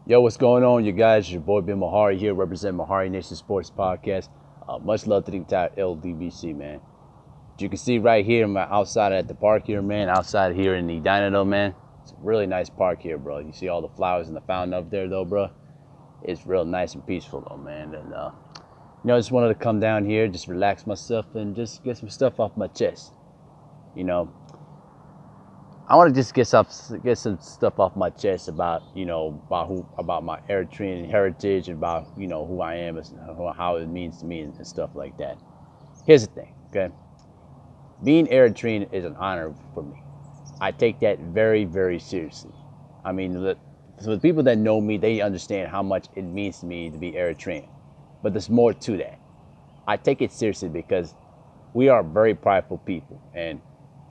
Yo, what's going on, you guys? Your boy Ben Mahari here, representing Mahari Nation Sports Podcast. Much love to the entire LDBC, man. As you can see right here, I'm outside at the park here, man. Outside here in Edina, though, man. It's a really nice park here, bro. You see all the flowers and the fountain up there, though, bro. It's real nice and peaceful, though, man. And I just wanted to come down here, just relax myself, and just get some stuff off my chest. I want to just get some stuff off my chest about about my Eritrean heritage, and about who I am, and how it means to me, and stuff like that. Here's the thing, okay? Being Eritrean is an honor for me. I take that very, very seriously. I mean, so the people that know me, they understand how much it means to me to be Eritrean. But there's more to that. I take it seriously because we are very prideful people, and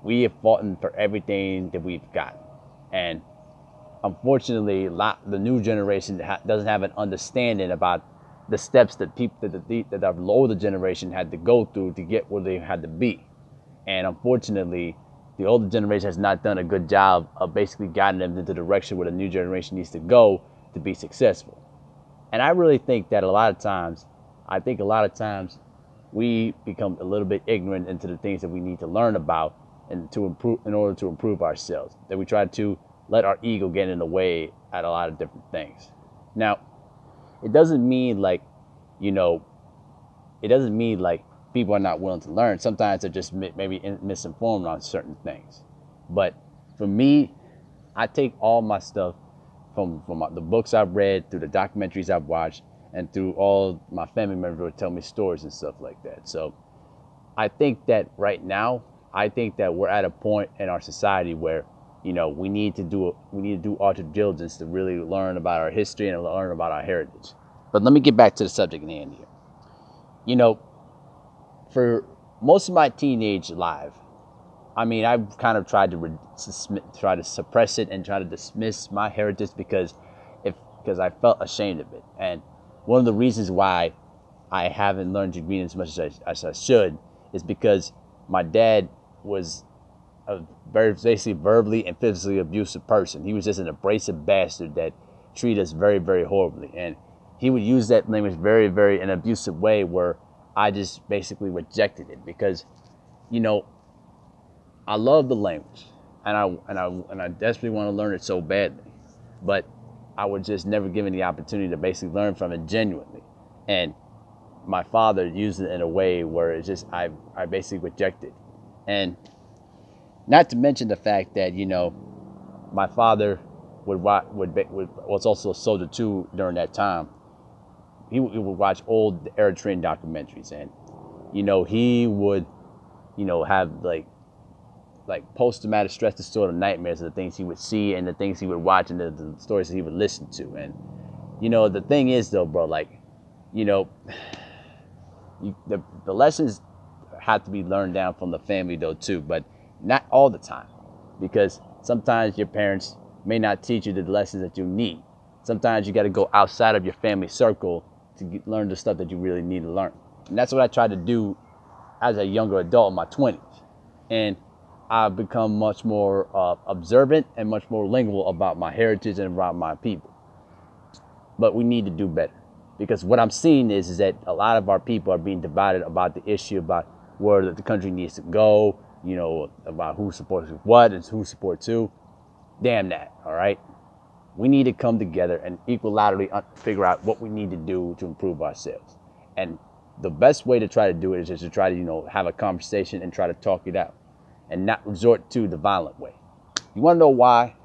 we have fought for everything that we've got. And unfortunately, the new generation doesn't have an understanding about the steps that that our older generation had to go through to get where they had to be. And unfortunately, the older generation has not done a good job of basically guiding them into the direction where the new generation needs to go to be successful. And I really think that a lot of times we become a little bit ignorant into the things that we need to learn about and to improve, in order to improve ourselves. That we try to let our ego get in the way at a lot of different things. Now, it doesn't mean like people are not willing to learn. Sometimes they're just maybe misinformed on certain things. But for me, I take all my stuff from the books I've read, through the documentaries I've watched, and through all my family members who tell me stories and stuff like that. So I think that right now, we're at a point in our society where we need to do our due diligence to really learn about our history and learn about our heritage. But let me get back to the subject at hand here. For most of my teenage life, I mean, I've kind of tried to suppress it and try to dismiss my heritage because I felt ashamed of it. And one of the reasons why I haven't learned to read as much as I should is because my dad was a very basically verbally and physically abusive person. He was just an abrasive bastard that treated us very, very horribly. And he would use that language very, very in an abusive way where I just basically rejected it because, I love the language and I desperately want to learn it so badly, but I was just never given the opportunity to basically learn from it genuinely. And my father used it in a way where it's just I basically rejected. And not to mention the fact that my father was also a soldier too during that time. He would watch old Eritrean documentaries, and he would have like post-traumatic stress disorder nightmares of the things he would see and the things he would watch and the stories that he would listen to. And the thing is though, bro, the lessons have to be learned down from the family though too, but not all the time, because sometimes your parents may not teach you the lessons that you need. Sometimes you got to go outside of your family circle to learn the stuff that you really need to learn. And that's what I tried to do as a younger adult in my 20s. And I've become much more observant and much more lingual about my heritage and about my people. But we need to do better, because what I'm seeing is that a lot of our people are being divided about the issue about where the country needs to go, about who supports what and who supports who. Damn that, all right? We need to come together and equilaterally figure out what we need to do to improve ourselves. And the best way to try to do it is just to try to, have a conversation and try to talk it out and not resort to the violent way. You want to know why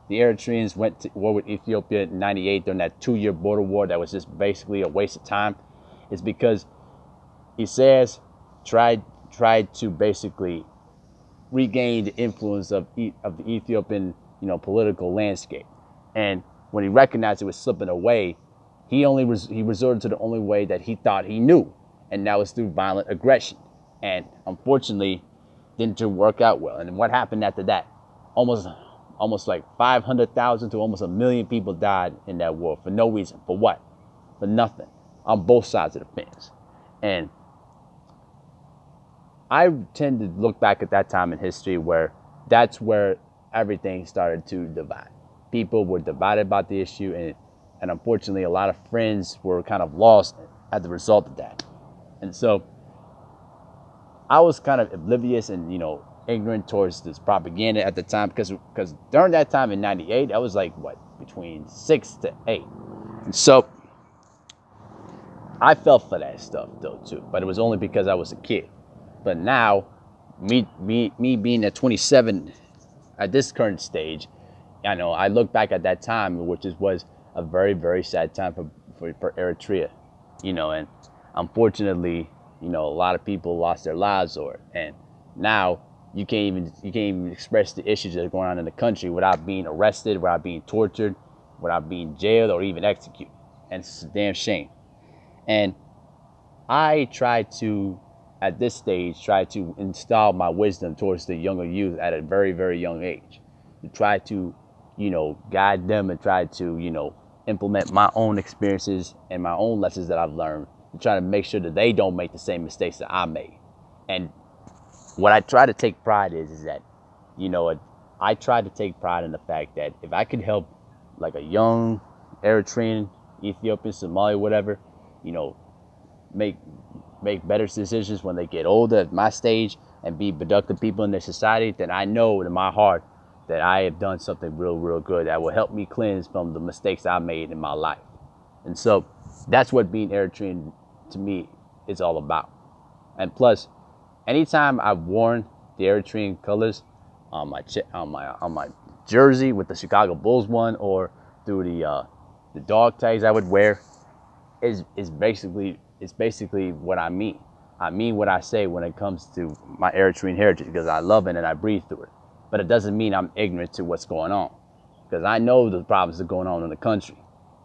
the Eritreans went to war with Ethiopia in '98 during that 2-year border war that was just basically a waste of time? It's because Isaias tried to basically regain the influence of the Ethiopian, political landscape. And when he recognized it was slipping away, he resorted to the only way that he thought he knew, and that was through violent aggression. And unfortunately, didn't work out well. And what happened after that? Almost like 500,000 to almost 1 million people died in that war for no reason. For what? For nothing. On both sides of the fence. And I tend to look back at that time in history where that's where everything started to divide. People were divided about the issue, and And unfortunately, a lot of friends were kind of lost as a result of that. And so I was kind of oblivious and, ignorant towards this propaganda at the time, because during that time in 98, I was like, what, between 6 to 8. And so I fell for that stuff though too, but it was only because I was a kid. But now, me being at 27 at this current stage, I look back at that time, which was a very, very sad time for Eritrea, and unfortunately, a lot of people lost their lives over it. And now you can't even express the issues that are going on in the country without being arrested, without being tortured, without being jailed or even executed. And it's a damn shame. And I try to, at this stage, try to install my wisdom towards the younger youth at a very, very young age, to try to, guide them and try to, implement my own experiences and my own lessons that I've learned, to try to make sure that they don't make the same mistakes that I made. And what I try to take pride is that, I try to take pride in the fact that if I could help like a young Eritrean, Ethiopian, Somali, whatever, make better decisions when they get older at my stage and be productive people in their society, then I know in my heart that I have done something real, real good that will help me cleanse from the mistakes I made in my life. And so that's what being Eritrean to me is all about. And plus, anytime I've worn the Eritrean colors on my jersey with the Chicago Bulls one, or through the dog tags I would wear, is basically what I mean. I mean what I say when it comes to my Eritrean heritage, because I love it and I breathe through it. But it doesn't mean I'm ignorant to what's going on, because I know the problems that are going on in the country.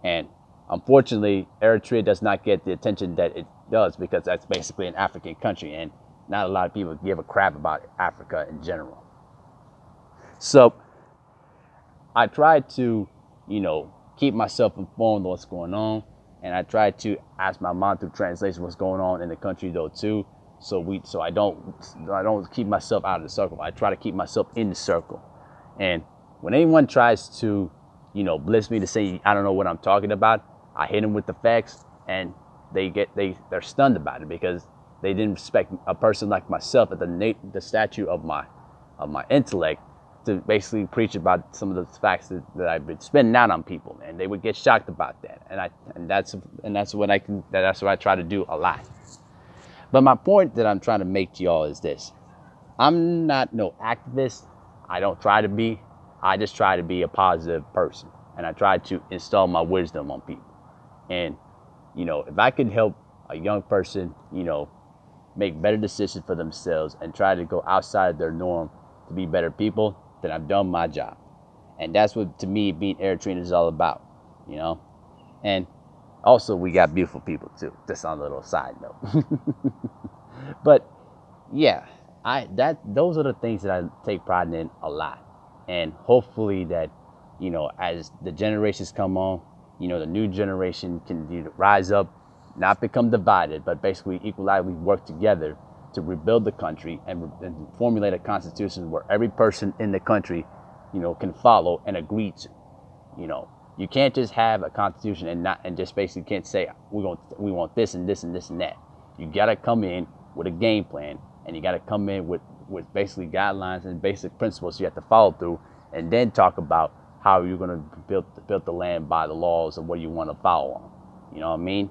And unfortunately, Eritrea does not get the attention that it does, because that's basically an African country, and not a lot of people give a crap about Africa in general. So I try to, keep myself informed on what's going on. And I try to ask my mom through translation what's going on in the country though too. So I don't keep myself out of the circle. I try to keep myself in the circle. And when anyone tries to, blitz me to say I don't know what I'm talking about, I hit them with the facts, and they're stunned about it, because they didn't respect a person like myself at the statue of my intellect, to basically preach about some of the facts that I've been spinning out on people, and they would get shocked about that. And that's what I try to do a lot. But my point that I'm trying to make to y'all is this: I'm not no activist. I don't try to be. I just try to be a positive person, and I try to install my wisdom on people. And if I could help a young person, make better decisions for themselves and try to go outside of their norm to be better people, then I've done my job. And that's what, to me, being Eritrean is all about, And also, we got beautiful people too. Just on a little side note. But yeah, those are the things that I take pride in a lot. And hopefully that, as the generations come on, the new generation can rise up, not become divided, but basically equalize. We work together to rebuild the country and formulate a constitution where every person in the country, can follow and agree to. You can't just have a constitution and just basically can't say we want this and this and this and that. You gotta come in with a game plan, and you gotta come in with basically guidelines and basic principles you have to follow through, and then talk about how you're gonna build the land by the laws and what you want to follow on. You know what I mean?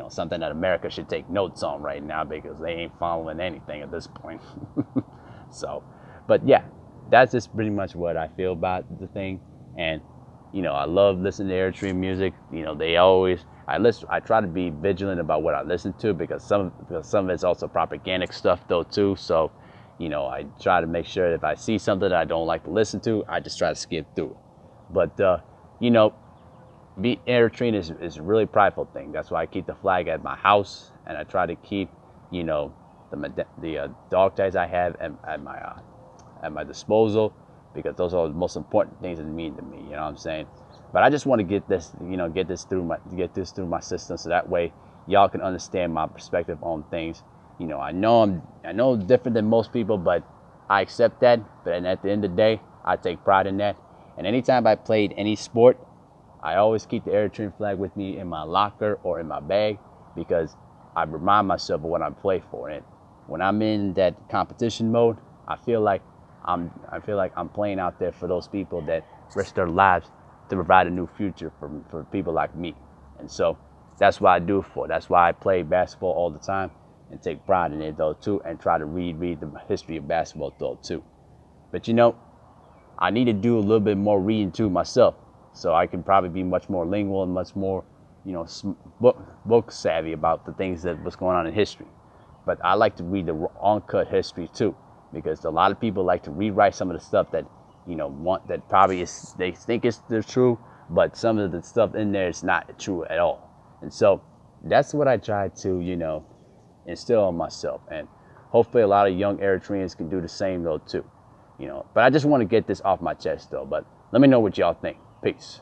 Something that America should take notes on right now, because they ain't following anything at this point. So, but yeah, that's just pretty much what I feel about the thing. And I love listening to Eritrean music. I try to be vigilant about what I listen to, because some of it's also propagandic stuff though too. So, I try to make sure that if I see something that I don't like to listen to, I just try to skip through it. But being Eritrean is a really prideful thing. That's why I keep the flag at my house, and I try to keep, the dog tags I have at my disposal, because those are the most important things that mean to me. You know what I'm saying? But I just want to get this through my system, so that way y'all can understand my perspective on things. I know different than most people, but I accept that. But at the end of the day, I take pride in that. And anytime I played any sport, I always keep the Eritrean flag with me in my locker or in my bag because I remind myself of what I'm playing for. And when I'm in that competition mode, I feel like I'm playing out there for those people that risk their lives to provide a new future for people like me. And so that's what I do it for. That's why I play basketball all the time and take pride in it though too, and try to read the history of basketball though too. But you know, I need to do a little bit more reading too myself, so I can probably be much more lingual and much more, you know, book savvy about the things that was going on in history. But I like to read the uncut history too, because a lot of people like to rewrite some of the stuff that, you know, that probably is, they think they're true, but some of the stuff in there is not true at all. And so that's what I try to, you know, instill on myself, and hopefully a lot of young Eritreans can do the same though too, you know. But I just want to get this off my chest though. But let me know what y'all think. Peace.